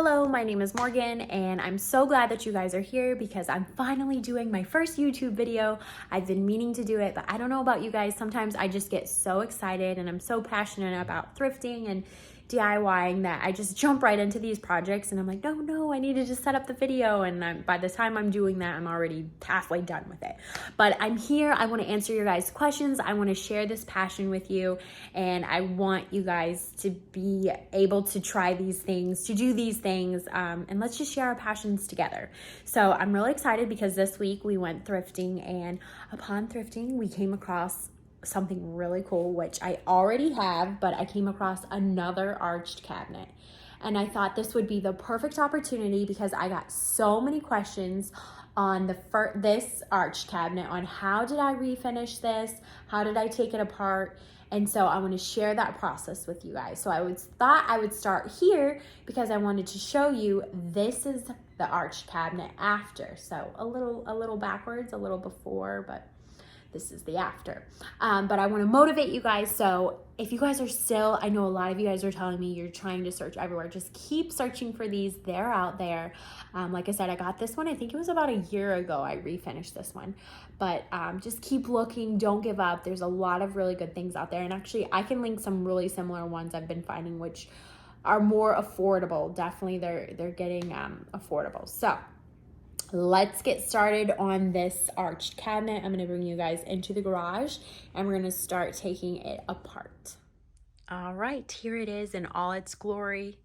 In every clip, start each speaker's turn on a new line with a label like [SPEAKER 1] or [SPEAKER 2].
[SPEAKER 1] Hello, my name is Morgan, and I'm so glad that you guys are here because I'm finally doing my first YouTube video. I've been meaning to do it, but I don't know about you guys. Sometimes I just get so excited and I'm so passionate about thrifting and DIYing that I just jump right into these projects and I'm like, no, I need to just set up the video. And by the time I'm doing that, I'm already halfway done with it. But I'm here. I want to answer your guys' questions. I want to share this passion with you. And I want you guys to be able to try these things, to do these things. And let's just share our passions together. So I'm really excited because this week we went thrifting, and upon thrifting, we came across something really cool, which I already have, but I came across another arched cabinet. And I thought this would be the perfect opportunity because I got so many questions on this arched cabinet on how did I refinish this? How did I take it apart? And so I want to share that process with you guys. So thought I would start here because I wanted to show you this is the arched cabinet after. So a little backwards, a little before, but this is the after. But I want to motivate you guys. So if you guys are still, I know a lot of you guys are telling me you're trying to search everywhere. Just keep searching for these. They're out there. Like I said, I got this one. I think it was about a year ago I refinished this one. But just keep looking. Don't give up. There's a lot of really good things out there. And actually, I can link some really similar ones I've been finding, which are more affordable. Definitely, they're getting affordable. So let's get started on this arched cabinet. I'm going to bring you guys into the garage and we're going to start taking it apart. All right, here it is in all its glory.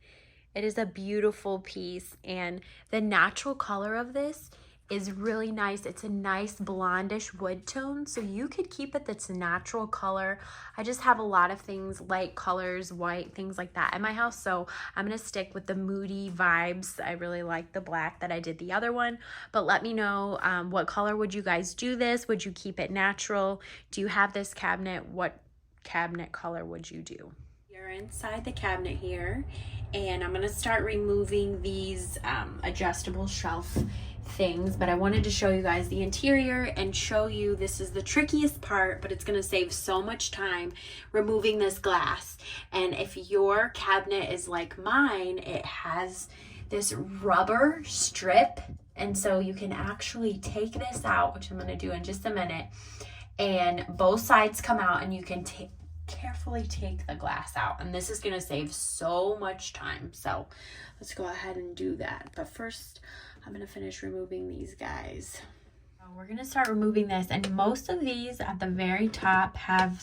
[SPEAKER 1] It is a beautiful piece, and the natural color of this is really nice. It's a nice blondish wood tone, so you could keep it its natural color. I just have a lot of things, light colors, white, things like that in my house, so I'm gonna stick with the moody vibes. I really like the black that I did the other one, but let me know what color would you guys do this? Would you keep it natural? Do you have this cabinet? What cabinet color would you do? You're inside the cabinet here, and I'm gonna start removing these adjustable shelf things, but I wanted to show you guys the interior and show you this is the trickiest part, but it's going to save so much time removing this glass. And if your cabinet is like mine, it has this rubber strip, and so you can actually take this out, which I'm going to do in just a minute, and both sides come out and you can carefully take the glass out, and this is going to save so much time. So let's go ahead and do that, but first I'm going to finish removing these guys. So we're going to start removing this, and most of these at the very top have,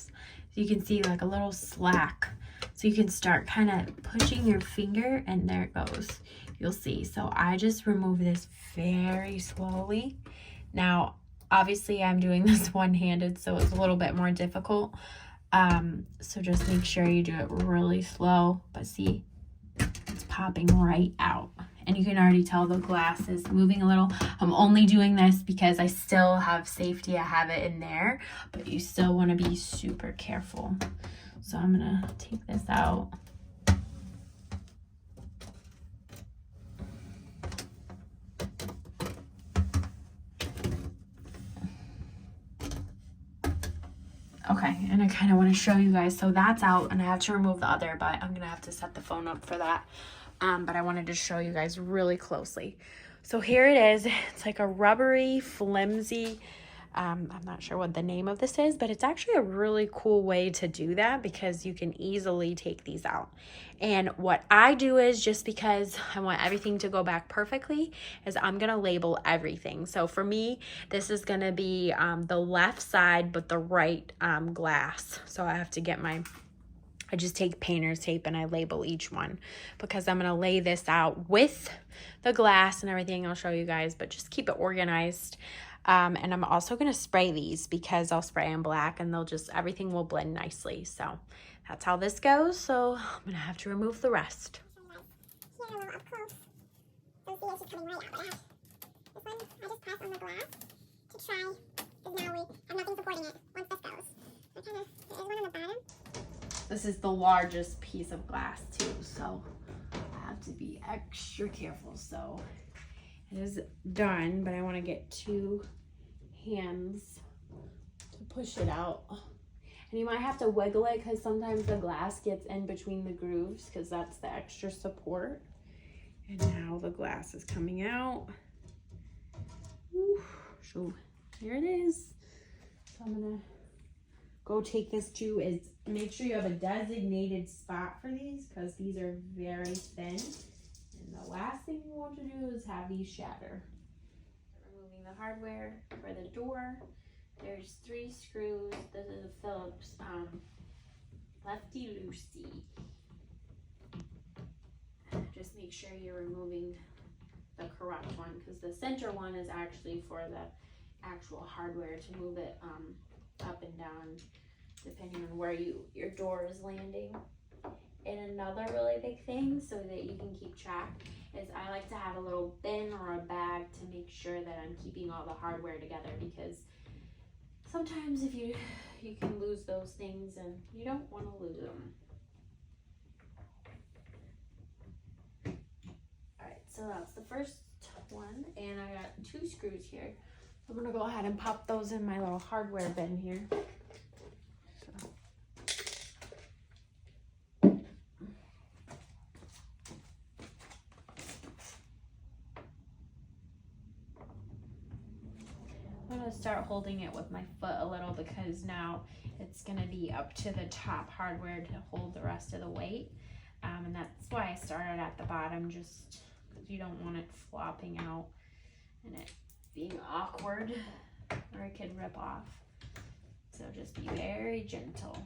[SPEAKER 1] you can see, like a little slack, so you can start kind of pushing your finger and there it goes. You'll see. So I just remove this very slowly. Now obviously I'm doing this one-handed, so it's a little bit more difficult. So just make sure you do it really slow, but see, it's popping right out. And you can already tell the glass is moving a little. I'm only doing this because I still have safety. I have it in there, but you still want to be super careful. So I'm going to take this out. Okay, and I kind of want to show you guys. So that's out, and I have to remove the other, but I'm going to have to set the phone up for that. But I wanted to show you guys really closely. So here it is. It's like a rubbery, flimsy, I'm not sure what the name of this is, but it's actually a really cool way to do that because you can easily take these out. And what I do is, just because I want everything to go back perfectly, is I'm going to label everything. So for me, this is going to be the left side, but the right glass. So I have to get I just take painter's tape and I label each one because I'm going to lay this out with the glass and everything. I'll show you guys, but just keep it organized. And I'm also going to spray these because I'll spray them black and everything will blend nicely. So that's how this goes. So I'm going to have to remove the rest.
[SPEAKER 2] Here a little up close. So see, it's just coming right out. This one, I just press on the glass to try, because now we have nothing supporting it once this goes. So kind of, there is one on the bottom.
[SPEAKER 1] This is the largest piece of glass too, so I have to be extra careful. So it is done, but I want to get 2 hands to push it out. And you might have to wiggle it because sometimes the glass gets in between the grooves because that's the extra support. And now the glass is coming out. Ooh, so here it is. So I'm gonna go take this to make sure you have a designated spot for these, because these are very thin. And the last thing you want to do is have these shatter. Removing the hardware for the door. There's 3 screws. This is a Phillips lefty loosey. Just make sure you're removing the correct one, because the center one is actually for the actual hardware to move it up and down depending on where your door is landing. And another really big thing, so that you can keep track, is I like to have a little bin or a bag to make sure that I'm keeping all the hardware together, because sometimes if you can lose those things and you don't want to lose them. Alright, so that's the first one, and I got 2 screws here. I'm gonna go ahead and pop those in my little hardware bin here. I'm gonna start holding it with my foot a little, because now it's gonna be up to the top hardware to hold the rest of the weight. And that's why I started at the bottom, just because you don't want it flopping out and it being awkward, or it could rip off. So just be very gentle.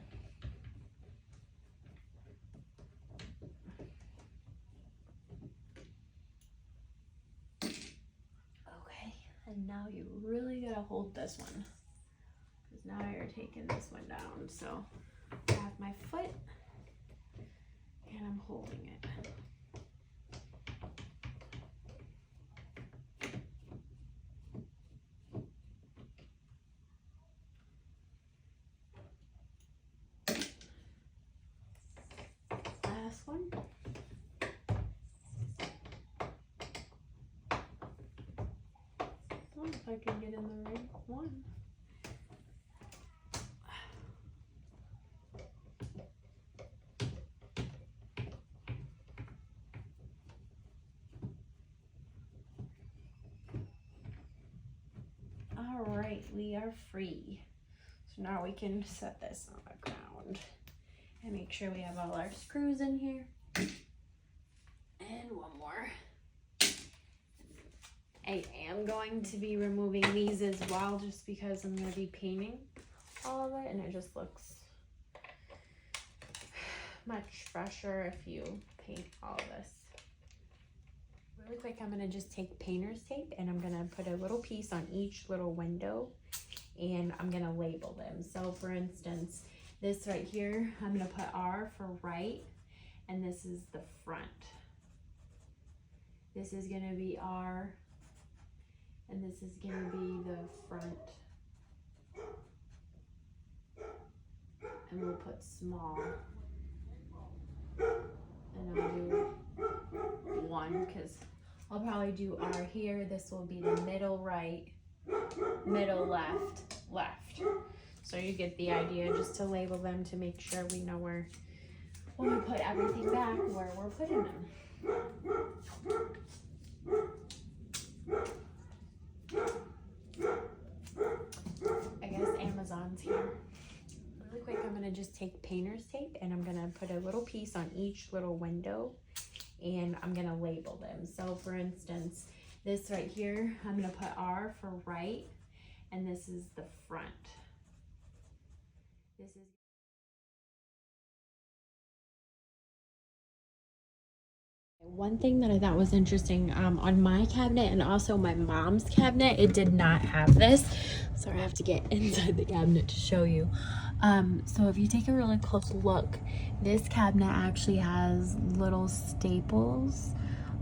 [SPEAKER 1] Okay, and now you really gotta hold this one, because now you're taking this one down. So I have my foot and I'm holding it. Last one. Oh, if I can get in the right one. All right, we are free. So now we can set this on the ground and make sure we have all our screws in here. And one more. I am going to be removing these as well, just because I'm going to be painting all of it, and it just looks much fresher if you paint all of this. Really quick, I'm going to just take painter's tape and I'm going to put a little piece on each little window, and I'm going to label them. So for instance, this right here, I'm going to put R for right, and this is the front. This is going to be R, and this is going to be the front. And we'll put small. And I'll do 1, because I'll probably do R here. This will be the middle right, middle left, left. So you get the idea, just to label them to make sure we know where, when we put everything back, where we're putting them. I guess Amazon's here. Really quick, I'm going to just take painter's tape and I'm going to put a little piece on each little window, and I'm going to label them. So for instance, this right here, I'm going to put R for right, and this is the front. This is one thing that I thought was interesting, on my cabinet and also my mom's cabinet, it did not have this. So I have to get inside the cabinet to show you. So if you take a really close look, this cabinet actually has little staples,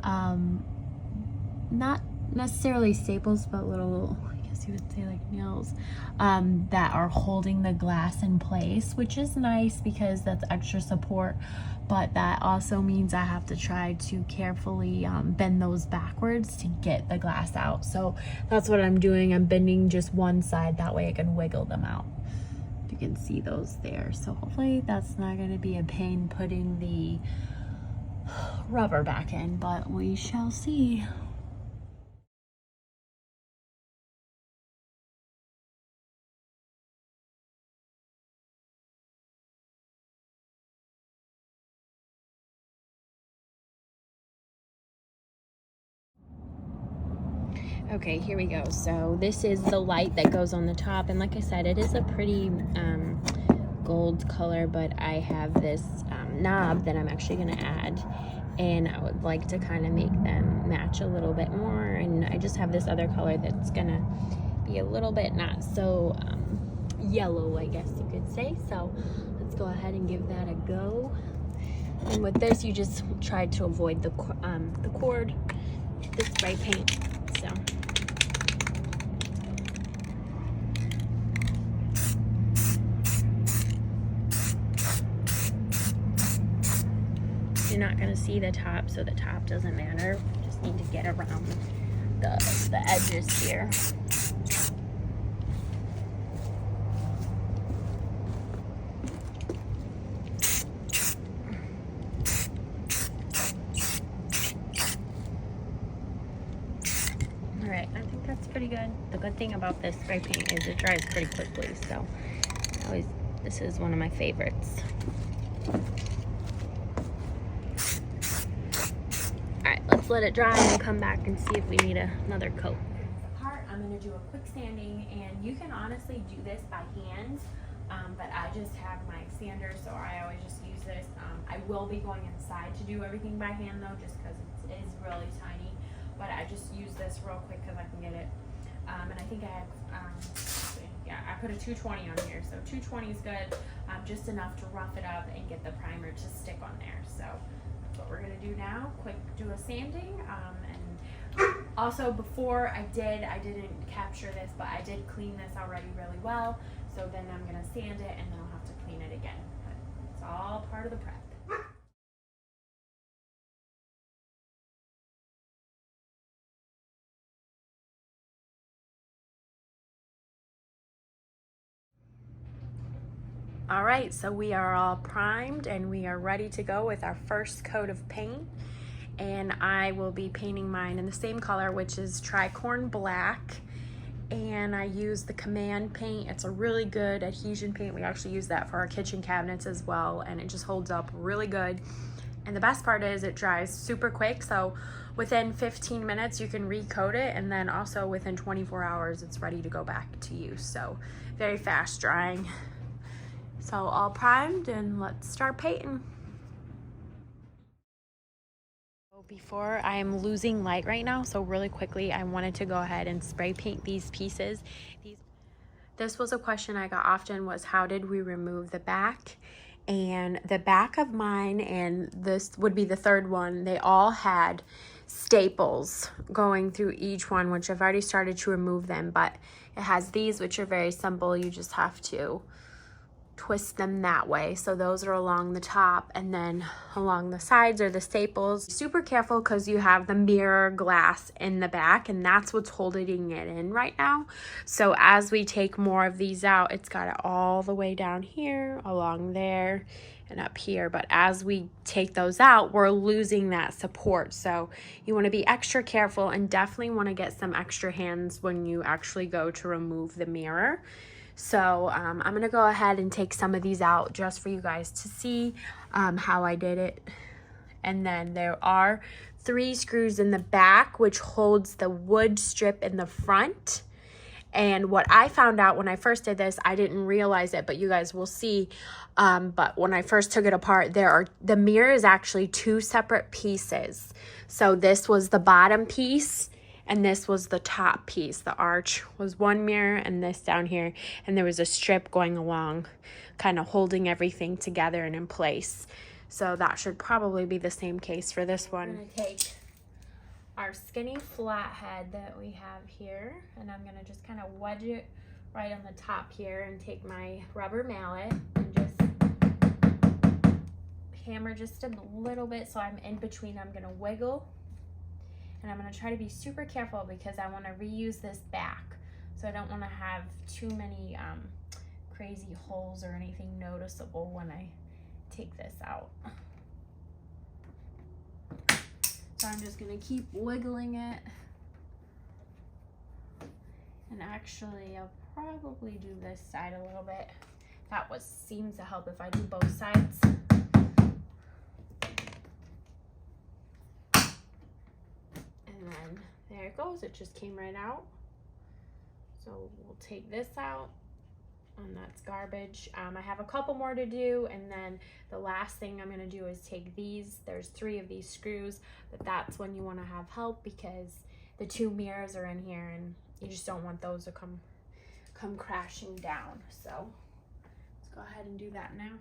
[SPEAKER 1] not necessarily staples, but little, I guess you would say like nails, that are holding the glass in place, which is nice because that's extra support. But that also means I have to try to carefully bend those backwards to get the glass out. So that's what I'm doing. I'm bending just one side, that way I can wiggle them out. You can see those there. So hopefully that's not going to be a pain putting the rubber back in, but we shall see. Okay, here we go. So this is the light that goes on the top, and like I said, it is a pretty gold color, but I have this knob that I'm actually going to add, and I would like to kind of make them match a little bit more. And I just have this other color that's going to be a little bit not so yellow, I guess you could say. So let's go ahead and give that a go. And with this, you just try to avoid the cord, the spray paint. So you're not going to see the top, so the top doesn't matter. You just need to get around the edges here. Alright, I think that's pretty good. The good thing about this spray paint is it dries pretty quickly, so this is one of my favorites. Alright, let's let it dry and come back and see if we need another coat. I'm going to do a quick sanding, and you can honestly do this by hand, but I just have my sander, so I always just use this. I will be going inside to do everything by hand though, just because it is really tiny, but I just use this real quick because I can get it. And I think I have, yeah, I put a 220 on here, so 220 is good, just enough to rough it up and get the primer to stick on there. So that's what we're going to do now. Quick, do a sanding, and also before I didn't capture this, but I did clean this already really well. So then I'm going to sand it, and then I'll have to clean it again. But it's all part of the prep. All right, so we are all primed and we are ready to go with our first coat of paint. And I will be painting mine in the same color, which is Tricorn Black. And I use the Command paint. It's a really good adhesion paint. We actually use that for our kitchen cabinets as well, and it just holds up really good. And the best part is it dries super quick, so within 15 minutes you can recoat it, and then also within 24 hours it's ready to go back to use. So very fast drying. So all primed, and let's start painting. Before, I am losing light right now, so really quickly I wanted to go ahead and spray paint these pieces. This was a question I got often, was how did we remove the back? And the back of mine, and this would be the third one, they all had staples going through each one, which I've already started to remove them, but it has these, which are very simple. You just have to twist them that way. So those are along the top, and then along the sides are the staples. Super careful because you have the mirror glass in the back, and that's what's holding it in right now. So as we take more of these out, it's got it all the way down here, along there, and up here. But as we take those out, we're losing that support. So you want to be extra careful, and definitely want to get some extra hands when you actually go to remove the mirror. So I'm going to go ahead and take some of these out just for you guys to see how I did it. And then there are 3 screws in the back, which holds the wood strip in the front. And what I found out when I first did this, I didn't realize it, but you guys will see. But when I first took it apart, the mirror is actually 2 separate pieces. So this was the bottom piece, and this was the top piece. The arch was one mirror, and this down here, and there was a strip going along, kind of holding everything together and in place. So that should probably be the same case for this one. I'm going to take our skinny flathead that we have here, and I'm going to just kind of wedge it right on the top here, and take my rubber mallet and just hammer just a little bit so I'm in between. I'm going to wiggle. And I'm going to try to be super careful because I want to reuse this back. So I don't want to have too many crazy holes or anything noticeable when I take this out. So I'm just gonna keep wiggling it. And actually, I'll probably do this side a little bit. That seems to help if I do both sides. And then there it goes, it just came right out. So we'll take this out, and that's garbage. I have a couple more to do, and then the last thing I'm gonna do is take these. There's 3 of these screws, but that's when you wanna have help because the 2 mirrors are in here and you just don't want those to come crashing down. So let's go ahead and do that now.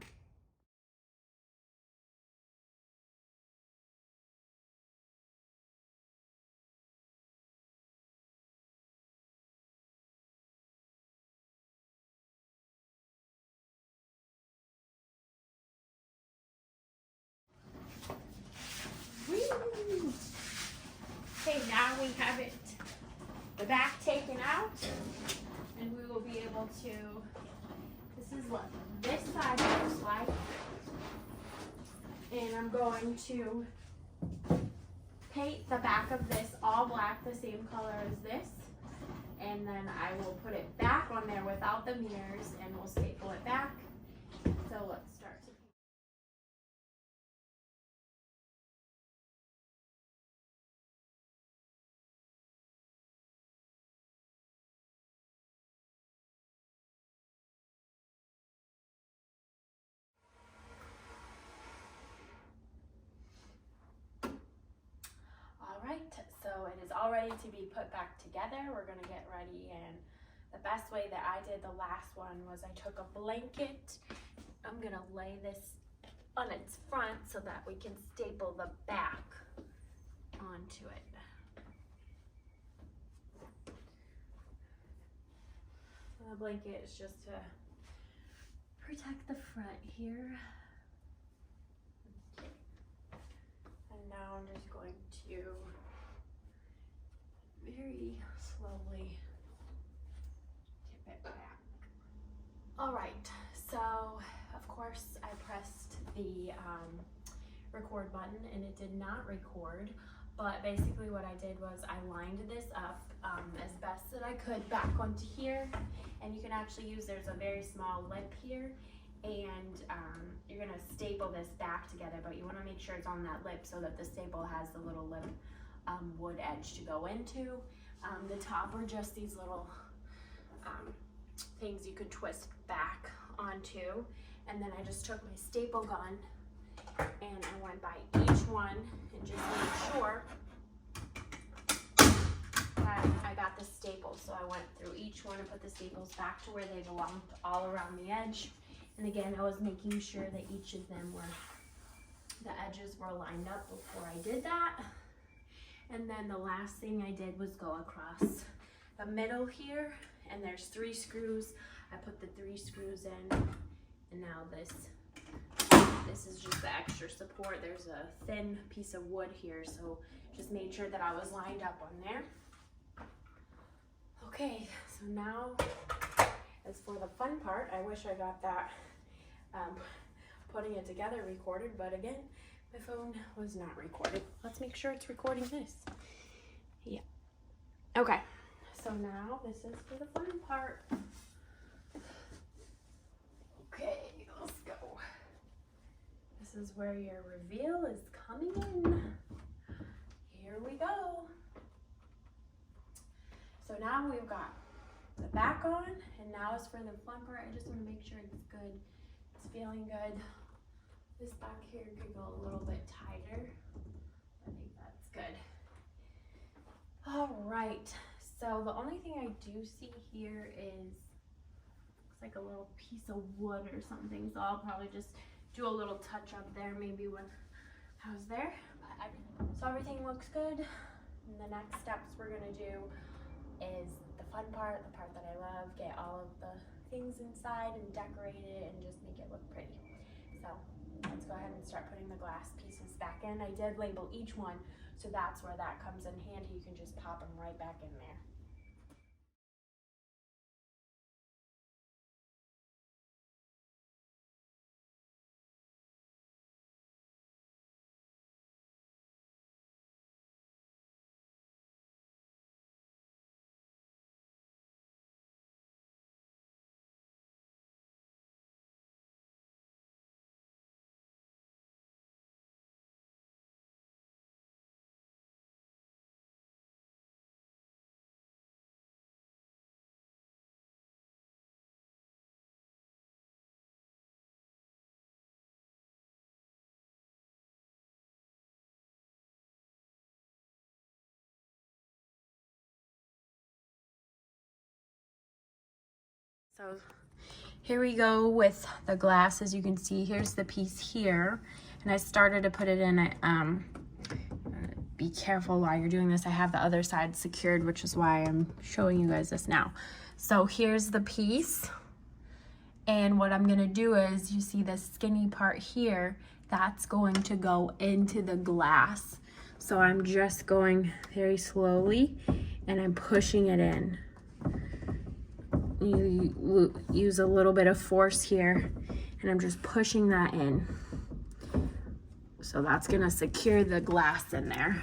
[SPEAKER 1] Woo! Okay, now we have the back taken out, and we will be able to, this is what this side looks like. And I'm going to paint the back of this all black, the same color as this. And then I will put it back on there without the mirrors, and we'll staple it back. So let's start to paint. Alright, so it is all ready to be put back together. We're gonna get ready, and the best way that I did the last one was I took a blanket. I'm gonna lay this on its front so that we can staple the back onto it. So the blanket is just to protect the front here. And now I'm just going to very slowly tip it back. All right, so of course I pressed the record button and it did not record, but basically what I did was I lined this up as best that I could back onto here, and you can actually use, there's a very small lip here, and you're gonna staple this back together, but you wanna make sure it's on that lip so that the staple has the little lip wood edge to go into. The top are just these little things you could twist back onto, and then I just took my staple gun and I went by each one and just made sure that I got the staples. So I went through each one and put the staples back to where they belonged, all around the edge. And again, I was making sure that each of them the edges were lined up before I did that. And then the last thing I did was go across the middle here, and there's 3 screws. I put the 3 screws in, and now this is just the extra support. There's a thin piece of wood here, so just made sure that I was lined up on there. Okay, so now as for the fun part, I wish I got that putting it together recorded, but again, my phone was not recorded. Let's make sure it's recording this. Yeah. Okay, so now this is for the fun part. Okay, let's go. This is where your reveal is coming in. Here we go. So now we've got the back on, and now as for the fun part, I just want to make sure it's good. It's feeling good. This back here could go a little bit tighter. I think that's good. All right, so the only thing I do see here is, looks like a little piece of wood or something, so I'll probably just do a little touch up there maybe when I was there. So everything looks good. And the next steps we're gonna do is the fun part, the part that I love, get all of the things inside and decorate it and just make it look pretty. So let's go ahead and start putting the glass pieces back in. I did label each one, so that's where that comes in handy. You can just pop them right back in there. So here we go with the glass. As you can see, here's the piece here, and I started to put it in it. Be careful while you're doing this. I have the other side secured, which is why I'm showing you guys this now. So here's the piece, and what I'm gonna do is, you see this skinny part here, that's going to go into the glass. So I'm just going very slowly and I'm pushing it in. You use a little bit of force here, and I'm just pushing that in. So that's gonna secure the glass in there.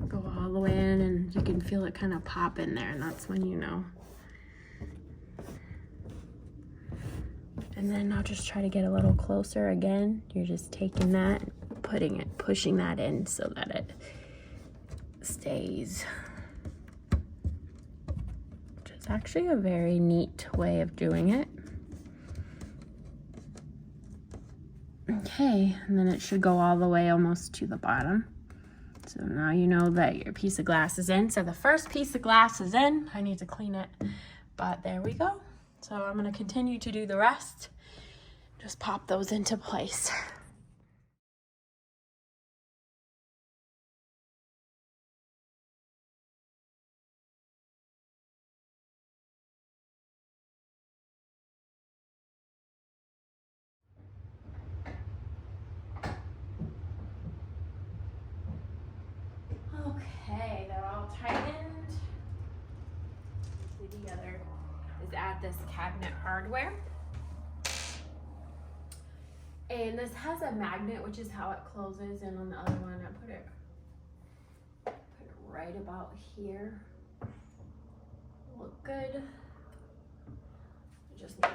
[SPEAKER 1] Go all the way in, and you can feel it kind of pop in there, and that's when you know. And then I'll just try to get a little closer again. You're just taking that, pushing that in so that it stays. Which is actually a very neat way of doing it. Okay, and then it should go all the way almost to the bottom. So now you know that your piece of glass is in. So the first piece of glass is in. I need to clean it, but there we go. So I'm gonna continue to do the rest. Just pop those into place. Okay, they're all tightened. The other is at this cabinet hardware. And this has a magnet, which is how it closes, and on the other one I put it right about here. Look good. I just need to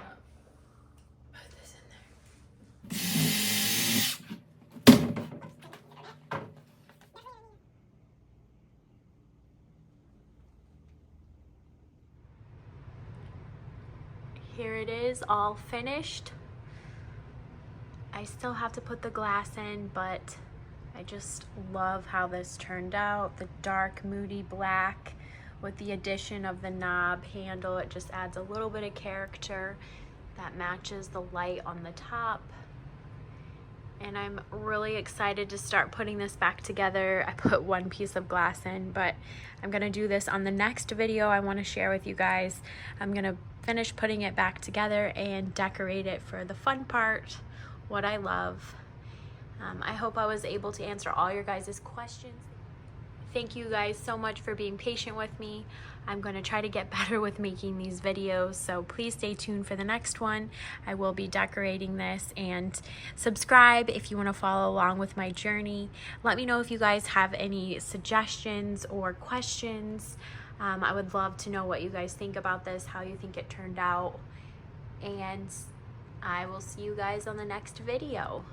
[SPEAKER 1] put this in there. Here it is, all finished. I still have to put the glass in, but I just love how this turned out. The dark, moody black with the addition of the knob handle. It just adds a little bit of character that matches the light on the top. And I'm really excited to start putting this back together. I put one piece of glass in, but I'm gonna do this on the next video I wanna share with you guys. I'm gonna finish putting it back together and decorate it for the fun part, what I love. I hope I was able to answer all your guys' questions. Thank you guys so much for being patient with me. I'm going to try to get better with making these videos, so please stay tuned for the next one. I will be decorating this, and subscribe if you want to follow along with my journey. Let me know if you guys have any suggestions or questions. I would love to know what you guys think about this, how you think it turned out, and I will see you guys on the next video.